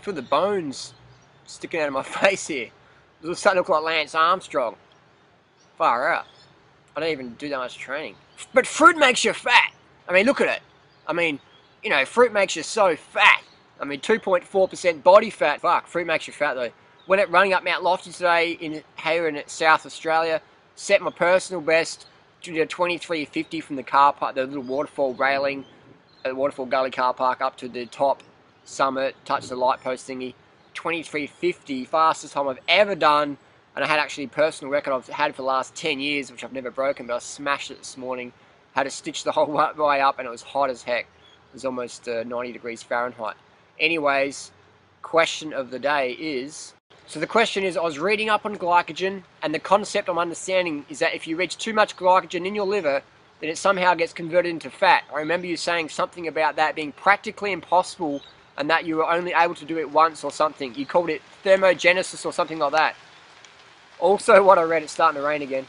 feel the bones sticking out of my face here. It's starting to look like Lance Armstrong. Far out. I don't even do that much training. But fruit makes you fat. I mean, look at it. I mean, you know, fruit makes you so fat. I mean, 2.4% body fat. Fuck, fruit makes you fat though. Went out running up Mount Lofty today here in South Australia. Set my personal best to 23:50 from the car park, the little waterfall railing at the Waterfall Gully car park up to the top summit, touch the light post thingy. 23:50, fastest time I've ever done. And I had actually a personal record I've had for the last 10 years, which I've never broken, but I smashed it this morning. Had to stitch the whole way up, and it was hot as heck. It was almost 90 degrees Fahrenheit. Anyways, question of the day is... So the question is, I was reading up on glycogen, and the concept I'm understanding is that if you reach too much glycogen in your liver, then it somehow gets converted into fat. I remember you saying something about that being practically impossible, and that you were only able to do it once or something. You called it thermogenesis or something like that. Also, what I read, it's starting to rain again,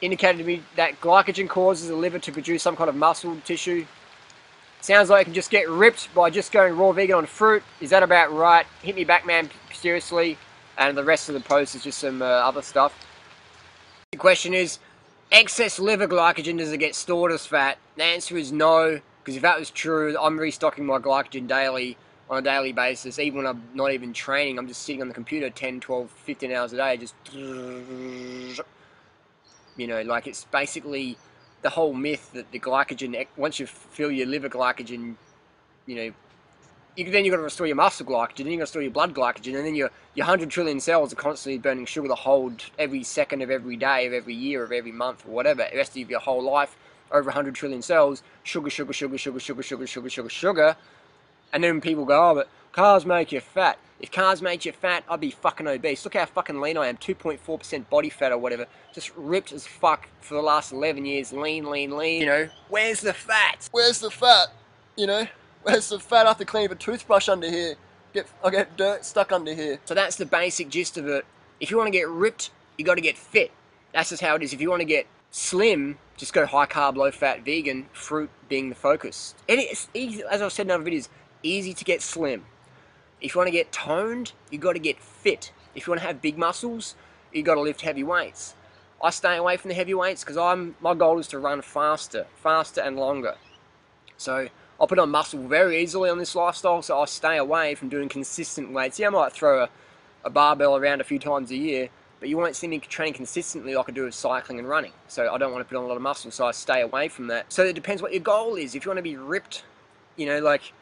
indicated to me that glycogen causes the liver to produce some kind of muscle tissue. Sounds like you can just get ripped by just going raw vegan on fruit. Is that about right? Hit me back, man, seriously. And the rest of the post is just some other stuff. The question is, excess liver glycogen, does it get stored as fat? The answer is no, because if that was true, I'm restocking my glycogen daily, on a daily basis. Even when I'm not even training, I'm just sitting on the computer 10, 12, 15 hours a day, just, you know, like it's basically the whole myth that the glycogen, once you fill your liver glycogen, you know, then you've got to restore your muscle glycogen, then you've got to restore your blood glycogen, and then your 100 trillion cells are constantly burning sugar the whole, every second of every day, of every year, of every month, or whatever, the rest of your whole life, over 100 trillion cells, sugar, sugar, sugar, sugar, sugar, sugar, sugar, sugar, sugar. And then people go, oh, but carbs make you fat. If carbs made you fat, I'd be fucking obese. Look how fucking lean I am, 2.4% body fat or whatever. Just ripped as fuck for the last 11 years, lean, lean, lean. You know, where's the fat? Where's the fat? You know, where's the fat? I have to clean up a toothbrush under here. I get dirt stuck under here. So that's the basic gist of it. If you want to get ripped, you got to get fit. That's just how it is. If you want to get slim, just go high carb, low fat, vegan, fruit being the focus. And it's easy, as I've said in other videos, easy to get slim. If you want to get toned, you got to get fit. If you want to have big muscles, you got to lift heavy weights. I stay away from the heavy weights because my goal is to run faster and longer. So I'll put on muscle very easily on this lifestyle, so I stay away from doing consistent weights. Yeah, I might throw a barbell around a few times a year, but you won't see me training consistently like I do with cycling and running. So I don't want to put on a lot of muscle, so I stay away from that. So it depends what your goal is. If you want to be ripped, you know, like,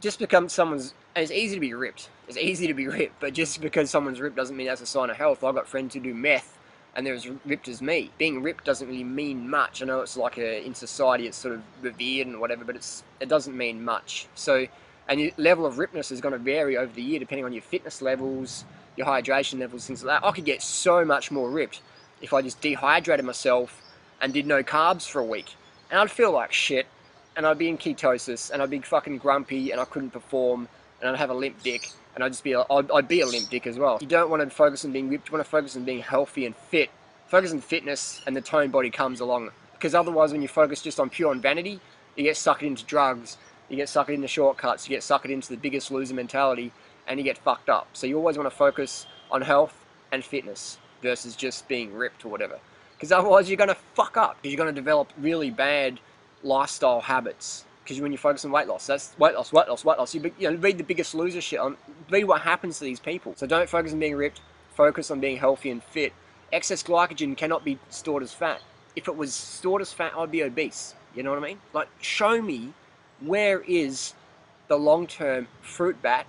just become someone's, and it's easy to be ripped. It's easy to be ripped, but just because someone's ripped doesn't mean that's a sign of health. I've got friends who do meth, and they're as ripped as me. Being ripped doesn't really mean much. I know it's like in society it's sort of revered and whatever, but it doesn't mean much. So, and your level of rippedness is going to vary over the year depending on your fitness levels, your hydration levels, things like that. I could get so much more ripped if I just dehydrated myself and did no carbs for a week. And I'd feel like shit, and I'd be in ketosis, and I'd be fucking grumpy, and I couldn't perform, and I'd have a limp dick, and I'd be a limp dick as well. You don't want to focus on being ripped, you want to focus on being healthy and fit. Focus on fitness, and the toned body comes along. Because otherwise, when you focus just on pure vanity, you get sucked into drugs, you get sucked into shortcuts, you get sucked into the biggest loser mentality, and you get fucked up. So you always want to focus on health and fitness versus just being ripped or whatever. Because otherwise, you're going to fuck up, because you're going to develop really bad lifestyle habits. Because when you focus on weight loss, that's weight loss, weight loss, weight loss. You know, read the Biggest Loser shit, read what happens to these people. So don't focus on being ripped, focus on being healthy and fit. Excess glycogen cannot be stored as fat. If it was stored as fat, I'd be obese. You know what I mean? Like, show me where is the long-term fruit bat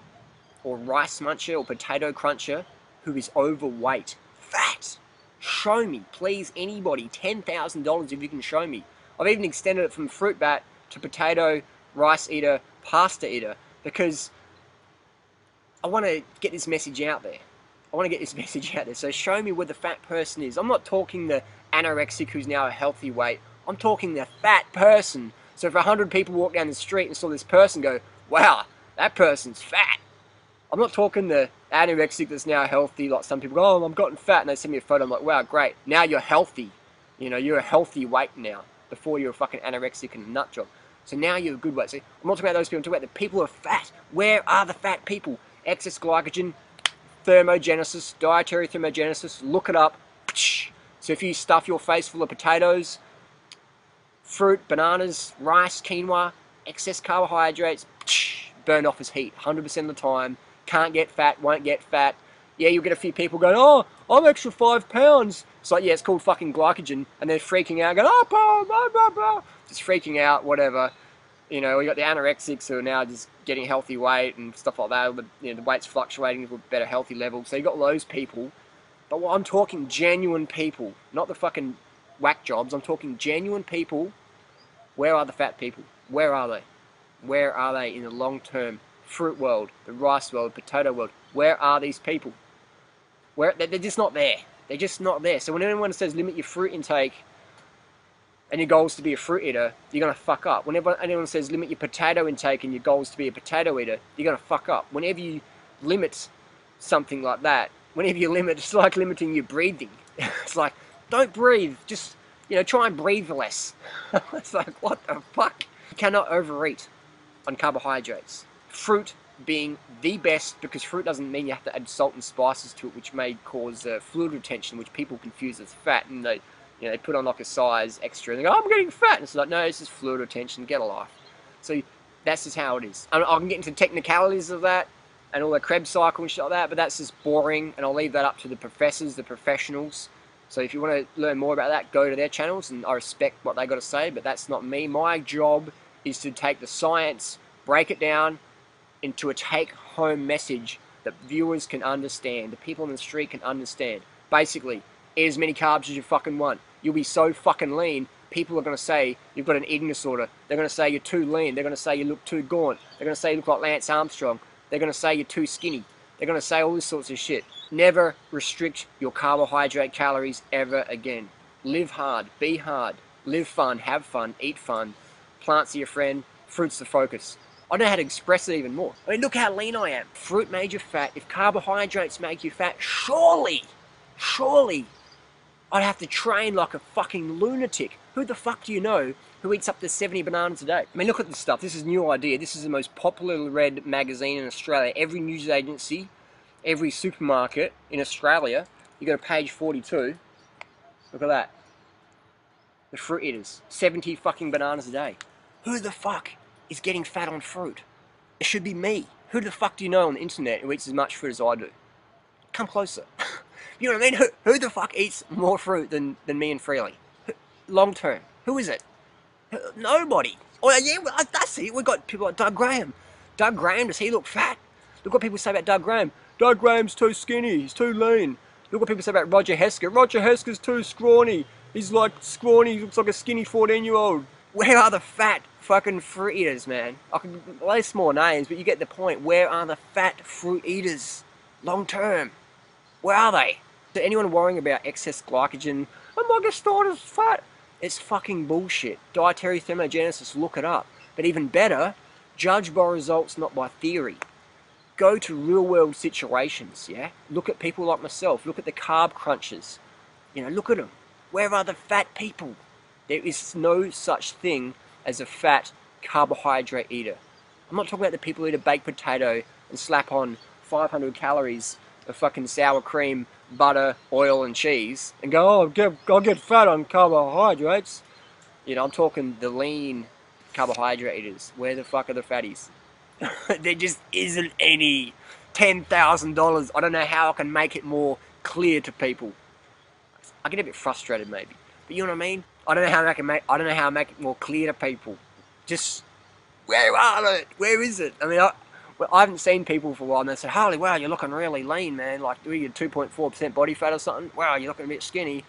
or rice muncher or potato cruncher who is overweight. Fat! Show me, please, anybody, $10,000 if you can show me. I've even extended it from fruit bat to potato, rice eater, pasta eater, because I want to get this message out there. I want to get this message out there. So show me where the fat person is. I'm not talking the anorexic who's now a healthy weight. I'm talking the fat person. So if 100 people walk down the street and saw this person go, wow, that person's fat. I'm not talking the anorexic that's now healthy, like some people go, oh, I've gotten fat, and they send me a photo, I'm like, wow, great. Now you're healthy. You know, you're a healthy weight now. Before you're a fucking anorexic and a nut job. So now you're a good weight. See, I'm not talking about those people, I'm talking about the people who are fat. Where are the fat people? Excess glycogen, thermogenesis, dietary thermogenesis, look it up. So if you stuff your face full of potatoes, fruit, bananas, rice, quinoa, excess carbohydrates, burned off as heat, 100% of the time. Can't get fat, won't get fat. Yeah, you'll get a few people going, oh, I'm extra 5 pounds. It's like, yeah, it's called fucking glycogen. And they're freaking out, going, oh, blah, blah, blah. Just freaking out, whatever. You know, we got the anorexics who are now just getting healthy weight and stuff like that. The weight's fluctuating to a better healthy level. So you got those people. But I'm talking genuine people, not the fucking whack jobs. I'm talking genuine people. Where are the fat people? Where are they? Where are they in the long-term fruit world, the rice world, potato world? Where are these people? They're just not there. They're just not there. So when anyone says limit your fruit intake and your goal is to be a fruit eater, you're going to fuck up. Whenever anyone says limit your potato intake and your goal is to be a potato eater, you're going to fuck up. Whenever you limit something like that, whenever you limit, it's like limiting your breathing. It's like, don't breathe. Just, try and breathe less. It's like, what the fuck? You cannot overeat on carbohydrates. Fruit being the best, because fruit doesn't mean you have to add salt and spices to it, which may cause fluid retention, which people confuse as fat, and they put on like a size extra and they go, oh, I'm getting fat. And it's like, no, it's just fluid retention, get a life. So that's just how it is. I can get into technicalities of that and all the Krebs cycle and shit like that, but that's just boring, and I'll leave that up to the professors, the professionals. So if you want to learn more about that, go to their channels, and I respect what they got to say, but that's not me. My job is to take the science, break it down into a take-home message that viewers can understand, the people on the street can understand. Basically, eat as many carbs as you fucking want. You'll be so fucking lean, people are going to say you've got an eating disorder. They're going to say you're too lean. They're going to say you look too gaunt. They're going to say you look like Lance Armstrong. They're going to say you're too skinny. They're going to say all this sorts of shit. Never restrict your carbohydrate calories ever again. Live hard, be hard, live fun, have fun, eat fun. Plants are your friend, fruit's the focus. I don't know how to express it even more. I mean, look how lean I am. Fruit made you fat. If carbohydrates make you fat, surely, I'd have to train like a fucking lunatic. Who the fuck do you know who eats up to 70 bananas a day? I mean, look at this stuff. This is a new idea. This is the most popularly read magazine in Australia. Every news agency, every supermarket in Australia, you go to page 42. Look at that. The fruit eaters. 70 fucking bananas a day. Who the fuck is getting fat on fruit? It should be me. Who the fuck do you know on the internet who eats as much fruit as I do? Come closer. You know what I mean? Who the fuck eats more fruit than me and Freely? Long term. Who is it? Nobody. Oh yeah, that's it. We've got people like Doug Graham. Doug Graham, does he look fat? Look what people say about Doug Graham. Doug Graham's too skinny. He's too lean. Look what people say about Roger Hesker. Roger Hesker's too scrawny. He's like scrawny. He looks like a skinny 14-year-old. Where are the fat fucking fruit eaters, man? I can list more names, but you get the point. Where are the fat fruit eaters? Long term. Where are they? So anyone worrying about excess glycogen, oh my God, is fat. It's fucking bullshit. Dietary thermogenesis, look it up. But even better, judge by results, not by theory. Go to real world situations, yeah? Look at people like myself. Look at the carb crunchers. Look at them. Where are the fat people? There is no such thing as a fat carbohydrate eater. I'm not talking about the people who eat a baked potato and slap on 500 calories of fucking sour cream, butter, oil and cheese and go, oh, I'll get fat on carbohydrates. I'm talking the lean carbohydrate eaters. Where the fuck are the fatties? There just isn't any. $10,000. I don't know how I can make it more clear to people. I get a bit frustrated maybe, but you know what I mean? I don't know how I make it more clear to people. Just, where are it? Where is it? I mean, I haven't seen people for a while and they say, Harley, wow, you're looking really lean, man. Like, do you get 2.4% body fat or something? Wow, you're looking a bit skinny.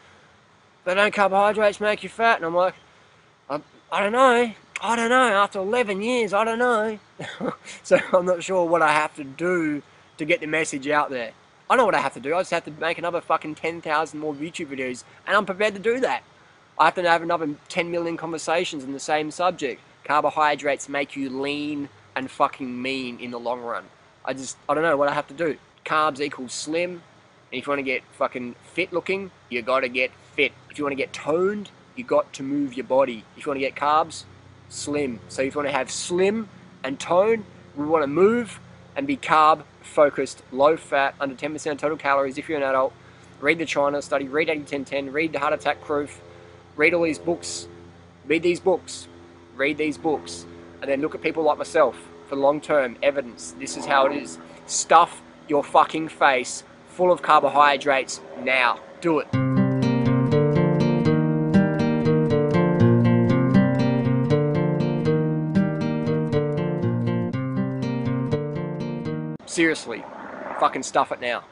But don't carbohydrates make you fat? And I'm like, I don't know. After 11 years, I don't know. So I'm not sure what I have to do to get the message out there. I know what I have to do. I just have to make another fucking 10,000 more YouTube videos. And I'm prepared to do that. I have to have another 10 million conversations on the same subject. Carbohydrates make you lean and fucking mean in the long run. I don't know what I have to do. Carbs equals slim. And if you want to get fucking fit looking, you got to get fit. If you want to get toned, you got to move your body. If you want to get carbs, slim. So if you want to have slim and tone, we want to move and be carb focused, low fat, under 10% total calories if you're an adult. Read the China study, read 80-10-10, read the Heart Attack Proof, read all these books, read these books, and then look at people like myself for long-term evidence. This is how it is. Stuff your fucking face full of carbohydrates now. Do it. Seriously, fucking stuff it now.